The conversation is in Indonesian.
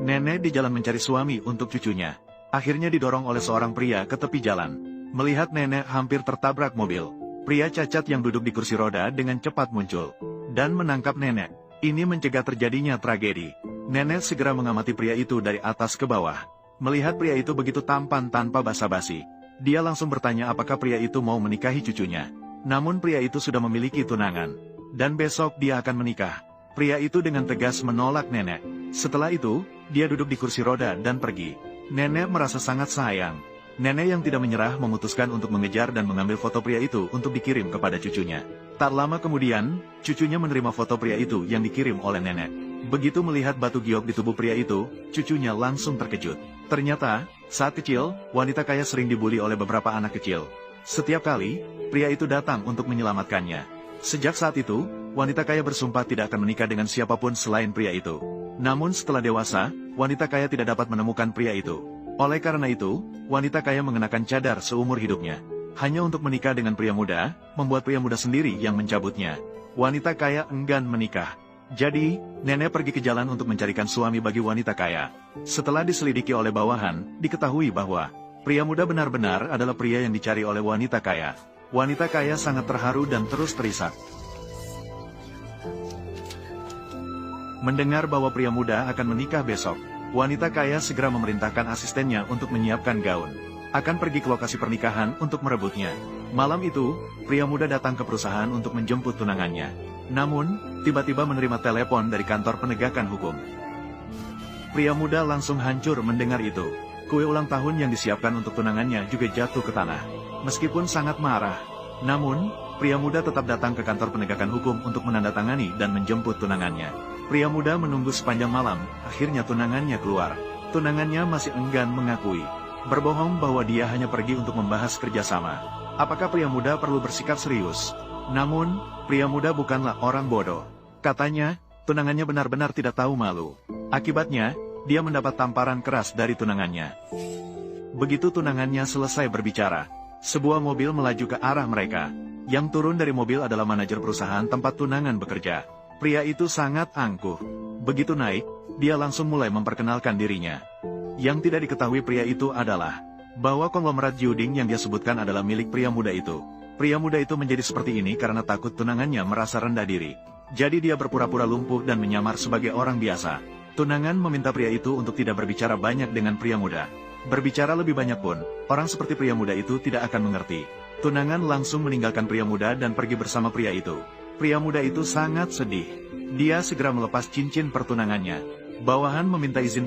Nenek di jalan mencari suami untuk cucunya. Akhirnya didorong oleh seorang pria ke tepi jalan. Melihat nenek hampir tertabrak mobil, pria cacat yang duduk di kursi roda dengan cepat muncul dan menangkap nenek. Ini mencegah terjadinya tragedi. Nenek segera mengamati pria itu dari atas ke bawah. Melihat pria itu begitu tampan tanpa basa-basi, dia langsung bertanya apakah pria itu mau menikahi cucunya. Namun pria itu sudah memiliki tunangan, dan besok dia akan menikah. Pria itu dengan tegas menolak nenek. Setelah itu, dia duduk di kursi roda dan pergi. Nenek merasa sangat sayang. Nenek yang tidak menyerah memutuskan untuk mengejar dan mengambil foto pria itu untuk dikirim kepada cucunya. Tak lama kemudian, cucunya menerima foto pria itu yang dikirim oleh nenek. Begitu melihat batu giok di tubuh pria itu, cucunya langsung terkejut. Ternyata, saat kecil, wanita kaya sering dibuli oleh beberapa anak kecil. Setiap kali, pria itu datang untuk menyelamatkannya. Sejak saat itu, wanita kaya bersumpah tidak akan menikah dengan siapapun selain pria itu. Namun setelah dewasa, wanita kaya tidak dapat menemukan pria itu. Oleh karena itu, wanita kaya mengenakan cadar seumur hidupnya. Hanya untuk menikah dengan pria muda, membuat pria muda sendiri yang mencabutnya. Wanita kaya enggan menikah. Jadi, nenek pergi ke jalan untuk mencarikan suami bagi wanita kaya. Setelah diselidiki oleh bawahan, diketahui bahwa pria muda benar-benar adalah pria yang dicari oleh wanita kaya. Wanita kaya sangat terharu dan terus terisak. Mendengar bahwa pria muda akan menikah besok, wanita kaya segera memerintahkan asistennya untuk menyiapkan gaun. Akan pergi ke lokasi pernikahan untuk merebutnya. Malam itu, pria muda datang ke perusahaan untuk menjemput tunangannya. Namun, tiba-tiba menerima telepon dari kantor penegakan hukum. Pria muda langsung hancur mendengar itu. Kue ulang tahun yang disiapkan untuk tunangannya juga jatuh ke tanah. Meskipun sangat marah, namun, pria muda tetap datang ke kantor penegakan hukum untuk menandatangani dan menjemput tunangannya. Pria muda menunggu sepanjang malam, akhirnya tunangannya keluar. Tunangannya masih enggan mengakui. Berbohong bahwa dia hanya pergi untuk membahas kerjasama. Apakah pria muda perlu bersikap serius? Namun, pria muda bukanlah orang bodoh. Katanya, tunangannya benar-benar tidak tahu malu. Akibatnya, dia mendapat tamparan keras dari tunangannya. Begitu tunangannya selesai berbicara, sebuah mobil melaju ke arah mereka. Yang turun dari mobil adalah manajer perusahaan tempat tunangan bekerja. Pria itu sangat angkuh. Begitu naik, dia langsung mulai memperkenalkan dirinya. Yang tidak diketahui pria itu adalah bahwa konglomerat juding yang dia sebutkan adalah milik pria muda itu. Pria muda itu menjadi seperti ini karena takut tunangannya merasa rendah diri. Jadi dia berpura-pura lumpuh dan menyamar sebagai orang biasa. Tunangan meminta pria itu untuk tidak berbicara banyak dengan pria muda. Berbicara lebih banyak pun, orang seperti pria muda itu tidak akan mengerti. Tunangan langsung meninggalkan pria muda dan pergi bersama pria itu. Pria muda itu sangat sedih. Dia segera melepas cincin pertunangannya. Bawahan meminta izin